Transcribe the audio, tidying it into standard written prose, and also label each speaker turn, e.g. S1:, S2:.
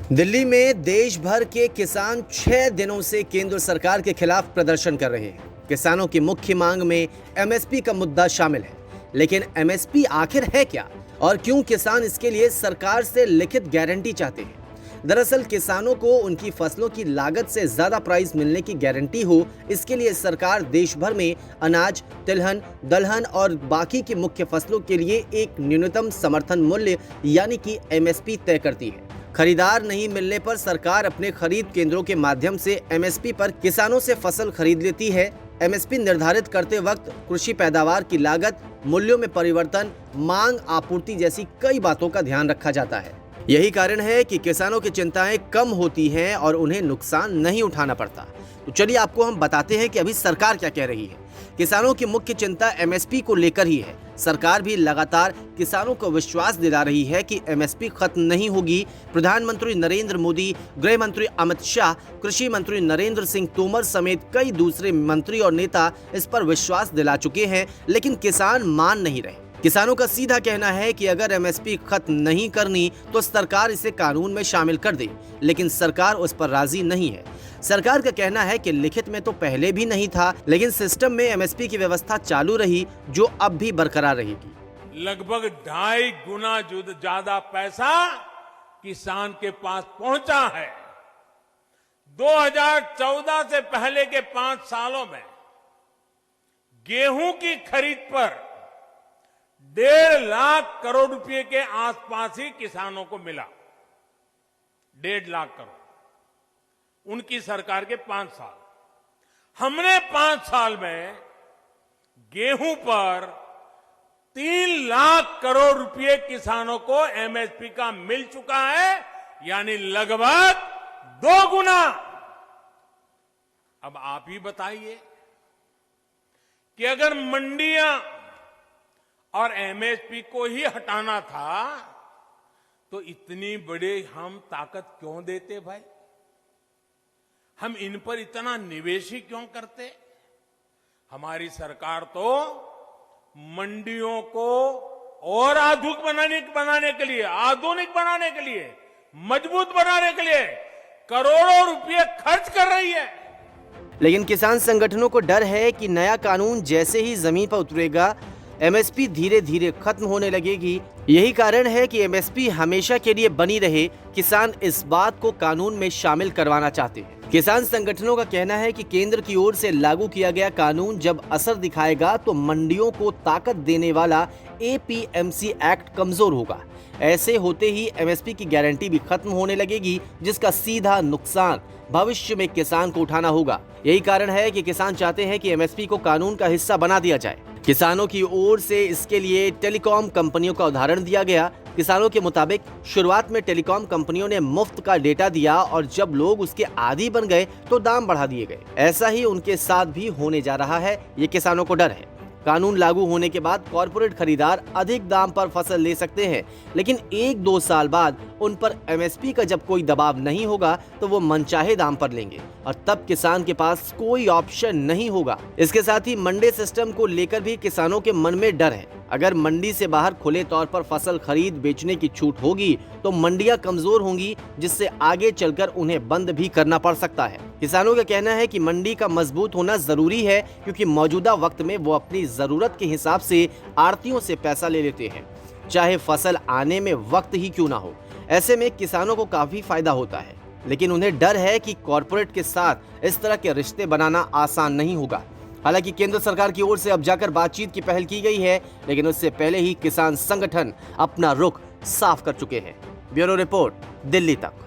S1: दिल्ली में देश भर के किसान 6 दिनों से केंद्र सरकार के खिलाफ प्रदर्शन कर रहे हैं। किसानों की मुख्य मांग में एमएसपी का मुद्दा शामिल है, लेकिन एमएसपी आखिर है क्या और क्यों किसान इसके लिए सरकार से लिखित गारंटी चाहते हैं? दरअसल किसानों को उनकी फसलों की लागत से ज्यादा प्राइस मिलने की गारंटी हो, इसके लिए सरकार देश भर में अनाज, तिलहन, दलहन और बाकी की मुख्य फसलों के लिए एक न्यूनतम समर्थन मूल्य यानी कि एमएसपी तय करती है। खरीदार नहीं मिलने पर सरकार अपने खरीद केंद्रों के माध्यम से एमएसपी पर किसानों से फसल खरीद लेती है। एमएसपी निर्धारित करते वक्त कृषि पैदावार की लागत, मूल्यों में परिवर्तन, मांग, आपूर्ति जैसी कई बातों का ध्यान रखा जाता है। यही कारण है कि किसानों की चिंताएं कम होती हैं और उन्हें नुकसान नहीं उठाना पड़ता। तो चलिए आपको हम बताते हैं कि अभी सरकार क्या कह रही है। किसानों की मुख्य चिंता एमएसपी को लेकर ही है। सरकार भी लगातार किसानों को विश्वास दिला रही है कि एमएसपी खत्म नहीं होगी। प्रधानमंत्री नरेंद्र मोदी, गृह मंत्री अमित शाह, कृषि मंत्री नरेंद्र सिंह तोमर समेत कई दूसरे मंत्री और नेता इस पर विश्वास दिला चुके हैं, लेकिन किसान मान नहीं रहे। किसानों का सीधा कहना है कि अगर एमएसपी खत्म नहीं करनी तो सरकार इसे कानून में शामिल कर दे, लेकिन सरकार उस पर राजी नहीं है। सरकार का कहना है कि लिखित में तो पहले भी नहीं था, लेकिन सिस्टम में एमएसपी की व्यवस्था चालू रही, जो अब भी बरकरार रहेगी।
S2: लगभग 2.5 गुना ज्यादा पैसा किसान के पास पहुंचा है। 2014 से पहले के 5 सालों में गेहूं की खरीद पर 1.5 लाख करोड़ रुपए के आसपास ही किसानों को मिला। 1.5 लाख करोड़ उनकी सरकार के 5 साल। हमने 5 साल में गेहूं पर 3 लाख करोड़ रुपए किसानों को एमएसपी का मिल चुका है, यानी लगभग 2 गुना। अब आप ही बताइए कि अगर मंडियां और एमएसपी को ही हटाना था तो इतनी बड़ी हम ताकत क्यों देते भाई? हम इन पर इतना निवेश ही क्यों करते? हमारी सरकार तो मंडियों को और आधुनिक बनाने के लिए, मजबूत बनाने के लिए करोड़ों रुपए खर्च कर रही है।
S1: लेकिन किसान संगठनों को डर है कि नया कानून जैसे ही जमीन पर उतरेगा, एमएसपी धीरे धीरे खत्म होने लगेगी। यही कारण है कि एमएसपी हमेशा के लिए बनी रहे। किसान इस बात को कानून में शामिल करवाना चाहते हैं। किसान संगठनों का कहना है कि केंद्र की ओर से लागू किया गया कानून जब असर दिखाएगा तो मंडियों को ताकत देने वाला एपीएमसी एक्ट कमजोर होगा। ऐसे होते ही एमएसपी की गारंटी भी खत्म होने लगेगी, जिसका सीधा नुकसान भविष्य में किसान को उठाना होगा। यही कारण है कि किसान चाहते हैं कि एमएसपी को कानून का हिस्सा बना दिया जाए। किसानों की ओर से इसके लिए टेलीकॉम कंपनियों का उदाहरण दिया गया। किसानों के मुताबिक शुरुआत में टेलीकॉम कंपनियों ने मुफ्त का डेटा दिया और जब लोग उसके आदी बन गए तो दाम बढ़ा दिए गए। ऐसा ही उनके साथ भी होने जा रहा है, ये किसानों को डर है। कानून लागू होने के बाद कॉरपोरेट खरीदार अधिक दाम पर फसल ले सकते हैं, लेकिन 1-2 साल बाद उन पर एमएसपी का जब कोई दबाव नहीं होगा तो वो मनचाहे दाम पर लेंगे और तब किसान के पास कोई ऑप्शन नहीं होगा। इसके साथ ही मंडी सिस्टम को लेकर भी किसानों के मन में डर है। अगर मंडी से बाहर खुले तौर पर फसल खरीद बेचने की छूट होगी तो मंडियां कमजोर होंगी, जिससे आगे चलकर उन्हें बंद भी करना पड़ सकता है। किसानों का कहना है कि मंडी का मजबूत होना जरूरी है, क्योंकि मौजूदा वक्त में वो अपनी जरूरत के हिसाब से आड़तियों से पैसा ले लेते हैं, चाहे फसल आने में वक्त ही क्यों ना हो। ऐसे में किसानों को काफी फायदा होता है, लेकिन उन्हें डर है कि कॉरपोरेट के साथ इस तरह के रिश्ते बनाना आसान नहीं होगा। हालांकि केंद्र सरकार की ओर से अब जाकर बातचीत की पहल की गई है, लेकिन उससे पहले ही किसान संगठन अपना रुख साफ कर चुके हैं। ब्यूरो रिपोर्ट, दिल्ली तक।